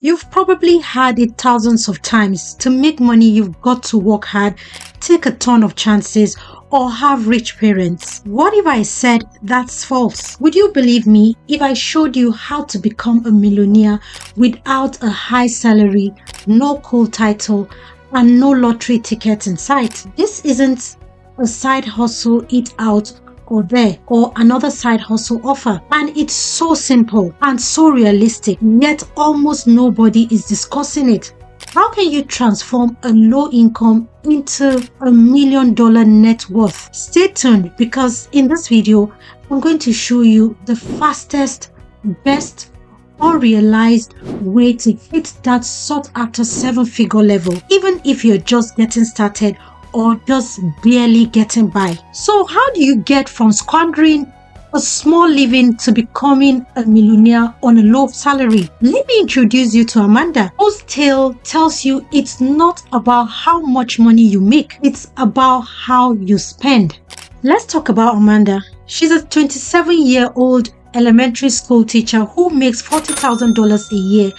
You've probably heard it thousands of times. To make money, you've got to work hard, take a ton of chances, or have rich parents. What if I said that's false? Would you believe me if I showed you how to become a millionaire without a high salary, no cool title, and no lottery ticket in sight? This isn't a side hustle eat out or there or another side hustle offer, and it's so simple and so realistic, yet almost nobody is discussing it. How can you transform a low income into $1 million net worth? Stay tuned, because in this video I'm going to show you the fastest, best, unrealized way to hit that sought after 7-figure level, even if you're just getting started or just barely getting by. So how do you get from squandering a small living to becoming a millionaire on a low salary? Let me introduce you to Amanda, whose tale tells you it's not about how much money you make, it's about how you spend. Let's talk about Amanda. She's a 27-year-old elementary school teacher who makes $40,000 a year.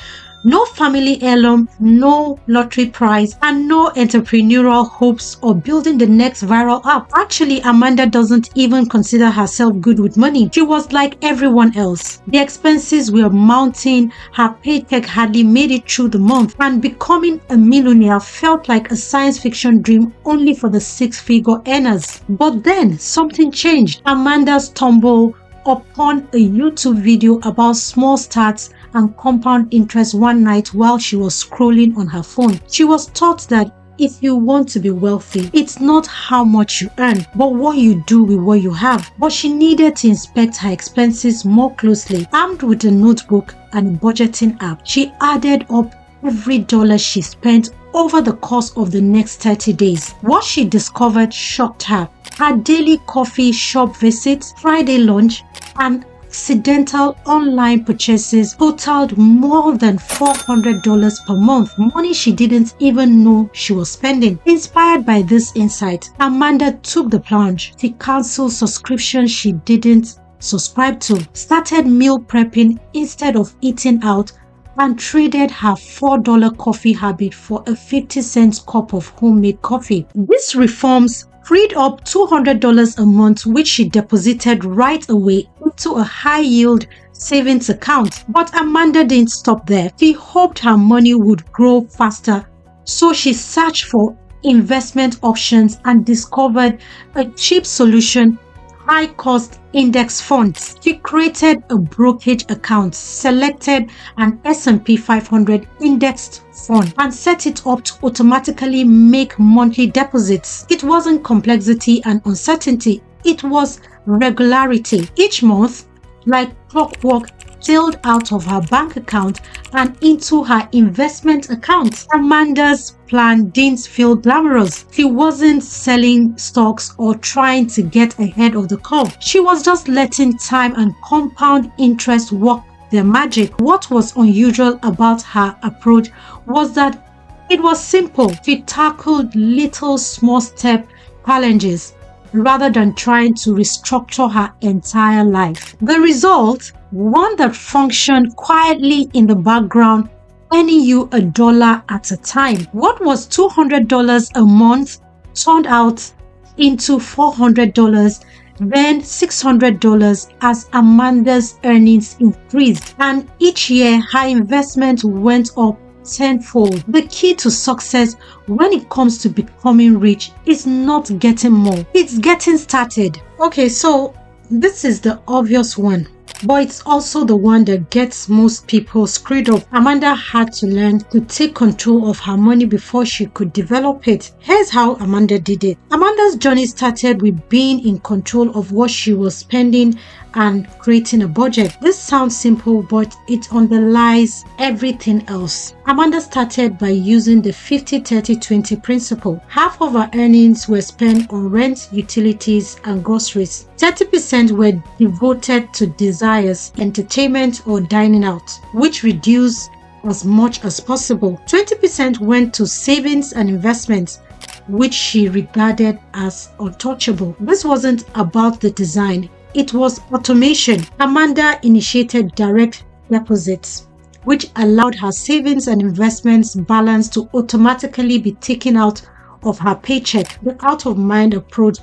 No family heirloom, no lottery prize, and no entrepreneurial hopes or building the next viral app. Actually, Amanda doesn't even consider herself good with money. She was like everyone else. The expenses were mounting, her paycheck hardly made it through the month, and becoming a millionaire felt like a science fiction dream only for the 6-figure earners. But then something changed. Amanda stumbled upon a YouTube video about small starts and compound interest one night while she was scrolling on her phone. She was taught that if you want to be wealthy, it's not how much you earn, but what you do with what you have. But she needed to inspect her expenses more closely. Armed with a notebook and a budgeting app, she added up every dollar she spent over the course of the next 30 days. What she discovered shocked her. Her daily coffee shop visits, Friday lunch, and accidental online purchases totaled more than $400 per month, money she didn't even know she was spending. Inspired by this insight, Amanda took the plunge. She canceled subscriptions she didn't subscribe to, started meal prepping instead of eating out, and traded her $4 coffee habit for a 50-cent cup of homemade coffee. These reforms freed up $200 a month, which she deposited right away into a high-yield savings account. But Amanda didn't stop there. She hoped her money would grow faster, so she searched for investment options and discovered a cheap solution: high-cost index funds. She created a brokerage account, selected an S&P 500 indexed fund, and set it up to automatically make monthly deposits. It wasn't complexity and uncertainty, it was regularity. Each month, like clockwork, sailed out of her bank account and into her investment account. Amanda's plan didn't feel glamorous. She wasn't selling stocks or trying to get ahead of the curve. She was just letting time and compound interest work their magic. What was unusual about her approach was that it was simple. She tackled little small step challenges rather than trying to restructure her entire life. The result? One that functioned quietly in the background, earning you $1 at a time. What was $200 a month turned out into $400, then $600 as Amanda's earnings increased, and each year her investment went up tenfold. The key to success when it comes to becoming rich is not getting more, it's getting started. Okay, so this is the obvious one, but it's also the one that gets most people screwed up. Amanda had to learn to take control of her money before she could develop it. Here's how Amanda did it. Amanda's journey started with being in control of what she was spending and creating a budget. This sounds simple, but it underlies everything else. Amanda started by using the 50-30-20 principle. Half of her earnings were spent on rent, utilities, and groceries. 30% were devoted to desires, entertainment, or dining out, which reduced as much as possible. 20% went to savings and investments, which she regarded as untouchable. This wasn't about the design, it was automation. Amanda initiated direct deposits, which allowed her savings and investments balance to automatically be taken out of her paycheck. The out-of-mind approach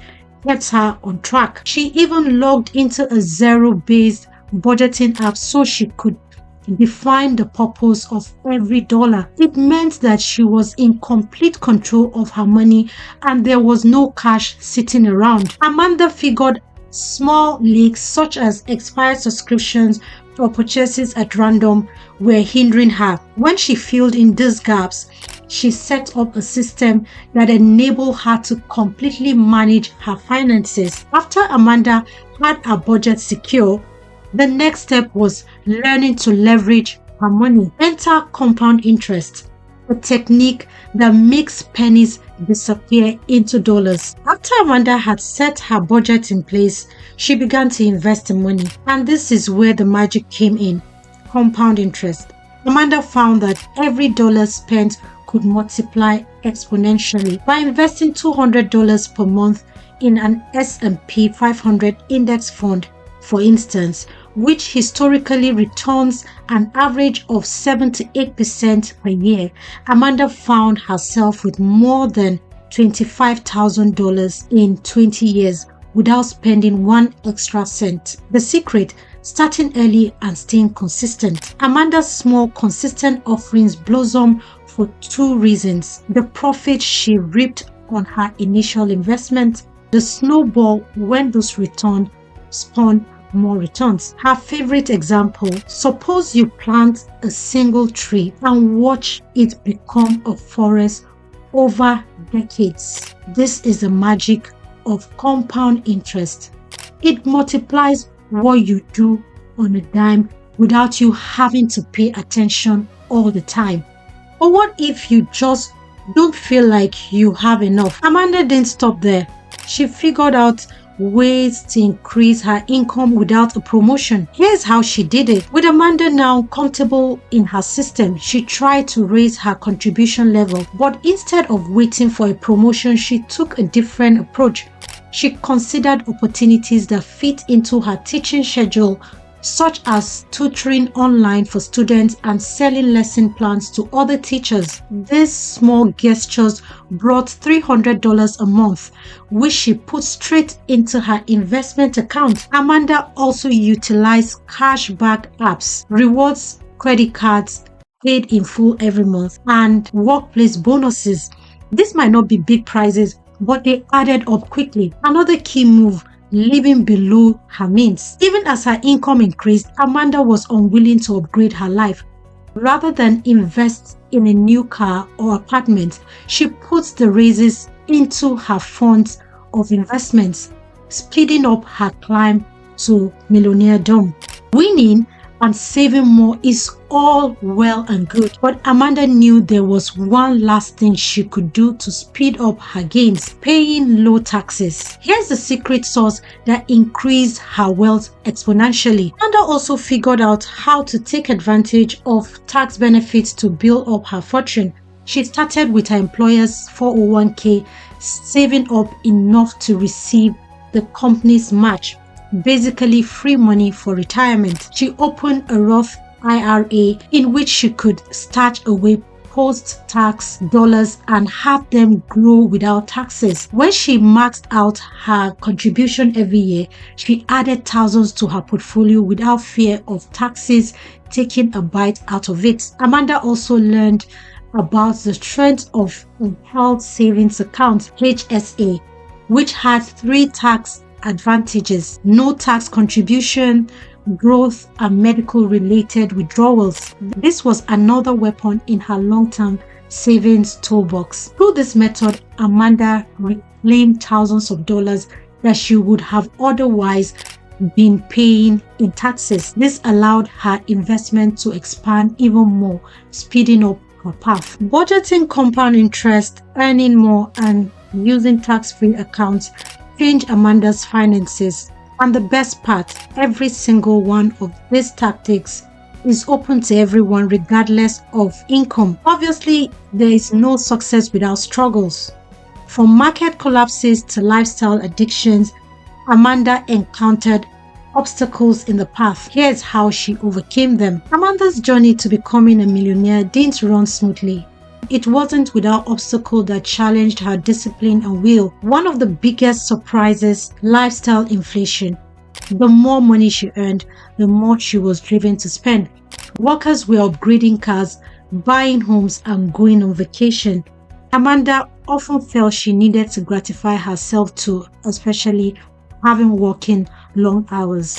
kept her on track. She even logged into a zero-based budgeting app so she could define the purpose of every dollar. It meant that she was in complete control of her money and there was no cash sitting around. Amanda figured small leaks such as expired subscriptions or purchases at random were hindering her. When she filled in these gaps, she set up a system that enabled her to completely manage her finances. After Amanda had her budget secure, the next step was learning to leverage her money. Enter compound interest, a technique that makes pennies disappear into dollars. After Amanda had set her budget in place, she began to invest in money. And this is where the magic came in: compound interest. Amanda found that every dollar spent could multiply exponentially. By investing $200 per month in an S&P 500 index fund, for instance, which historically returns an average of 7 to 8% per year, Amanda found herself with more than $25,000 in 20 years without spending one extra cent. The secret: starting early and staying consistent. Amanda's small, consistent offerings blossomed for two reasons: the profit she reaped on her initial investment, the snowball when those returns spawned more returns. Her favorite example: suppose you plant a single tree and watch it become a forest over decades. This is the magic of compound interest. It multiplies what you do on a dime without you having to pay attention all the time. But what if you just don't feel like you have enough? Amanda didn't stop there. She figured out ways to increase her income without a promotion. Here's how she did it. With Amanda now comfortable in her system, she tried to raise her contribution level, but instead of waiting for a promotion, she took a different approach. She considered opportunities that fit into her teaching schedule, such as tutoring online for students and selling lesson plans to other teachers. These small gestures brought $300 a month, which she put straight into her investment account. Amanda also utilized cashback apps, rewards credit cards paid in full every month, and workplace bonuses. This might not be big prizes, but they added up quickly. Another key move: living below her means. Even as her income increased, Amanda was unwilling to upgrade her life. Rather than invest in a new car or apartment, she puts the raises into her funds of investments, speeding up her climb to millionaire-dom. Winning and saving more is all well and good, but Amanda knew there was one last thing she could do to speed up her gains: paying low taxes. Here's the secret sauce that increased her wealth exponentially. Amanda also figured out how to take advantage of tax benefits to build up her fortune. She started with her employer's 401k, saving up enough to receive the company's match, basically free money for retirement. She opened a Roth IRA in which she could stash away post-tax dollars and have them grow without taxes. When she maxed out her contribution every year, she added thousands to her portfolio without fear of taxes taking a bite out of it. Amanda also learned about the strength of a health savings account, HSA, which had 3 tax advantages: no tax contribution, growth, and medical related withdrawals. This was another weapon in her long-term savings toolbox. Through this method, Amanda reclaimed thousands of dollars that she would have otherwise been paying in taxes. This allowed her investment to expand even more, speeding up her path. Budgeting compound interest, earning more, and using tax-free accounts changed Amanda's finances. And the best part, every single one of these tactics is open to everyone regardless of income. Obviously, there is no success without struggles. From market collapses to lifestyle addictions, Amanda encountered obstacles in the path. Here's how she overcame them. Amanda's journey to becoming a millionaire didn't run smoothly. It wasn't without obstacle that challenged her discipline and will. One of the biggest surprises, lifestyle inflation. The more money she earned, the more she was driven to spend. Workers were upgrading cars, buying homes, and going on vacation. Amanda often felt she needed to gratify herself too, especially having working long hours.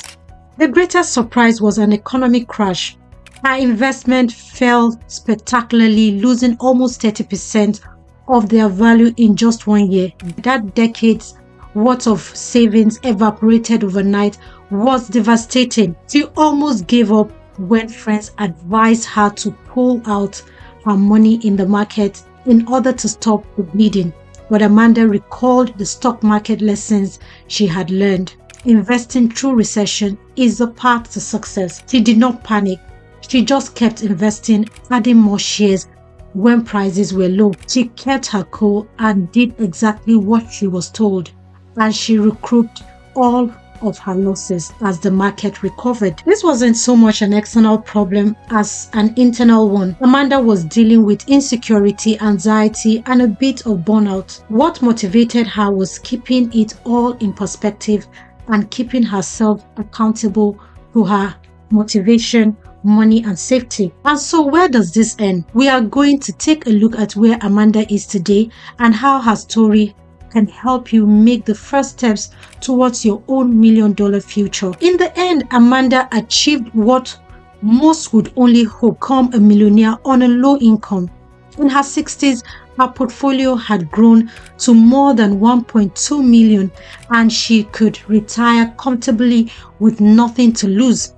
The greatest surprise was an economic crash. Her investment fell spectacularly, losing almost 30% of their value in just 1 year. That decade's worth of savings evaporated overnight was devastating. She almost gave up when friends advised her to pull out her money in the market in order to stop the bleeding. But Amanda recalled the stock market lessons she had learned. Investing through recession is the path to success. She did not panic. She just kept investing, adding more shares when prices were low. She kept her cool and did exactly what she was told, and she recouped all of her losses as the market recovered. This wasn't so much an external problem as an internal one. Amanda was dealing with insecurity, anxiety, and a bit of burnout. What motivated her was keeping it all in perspective and keeping herself accountable to her motivation, money, and safety. And so where does this end? We are going to take a look at where Amanda is today and how her story can help you make the first steps towards your own $1 million future. In the end, Amanda achieved what most would only hope: become a millionaire on a low income. In her 60s, her portfolio had grown to more than 1.2 million and she could retire comfortably with nothing to lose.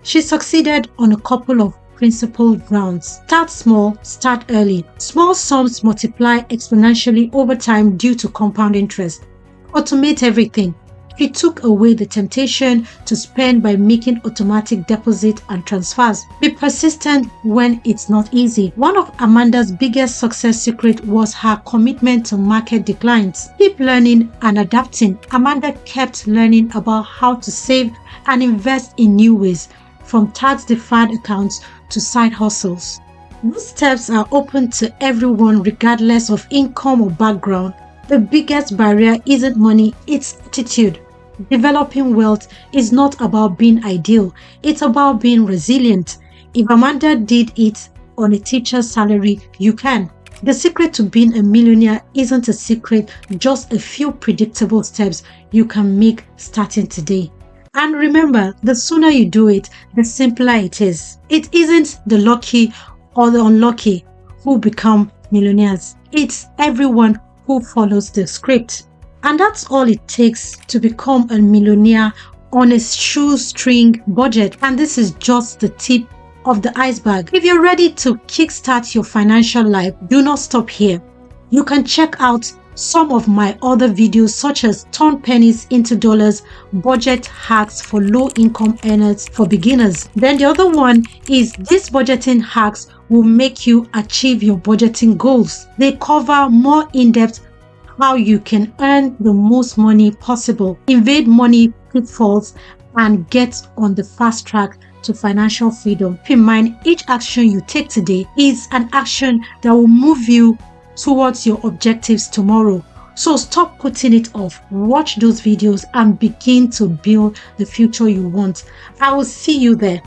She succeeded on a couple of principal grounds. Start small, start early. Small sums multiply exponentially over time due to compound interest. Automate everything. She took away the temptation to spend by making automatic deposits and transfers. Be persistent when it's not easy. One of Amanda's biggest success secrets was her commitment to market declines. Keep learning and adapting. Amanda kept learning about how to save and invest in new ways, from tax-deferred accounts to side hustles. These steps are open to everyone regardless of income or background. The biggest barrier isn't money, it's attitude. Developing wealth is not about being ideal, it's about being resilient. If Amanda did it on a teacher's salary, you can. The secret to being a millionaire isn't a secret, just a few predictable steps you can make starting today. And remember, the sooner you do it, the simpler it is. It isn't the lucky or the unlucky who become millionaires. It's everyone who follows the script. And that's all it takes to become a millionaire on a shoestring budget. And this is just the tip of the iceberg. If you're ready to kickstart your financial life, do not stop here. You can check out some of my other videos such as Turn Pennies into Dollars, Budget Hacks for Low Income Earners for Beginners. Then the other one is These Budgeting Hacks Will Make You Achieve Your Budgeting Goals. They cover more in-depth how you can earn the most money possible, evade money pitfalls, and get on the fast track to financial freedom. Keep in mind, each action you take today is an action that will move you towards your objectives tomorrow. So stop putting it off. Watch those videos and begin to build the future you want. I will see you there.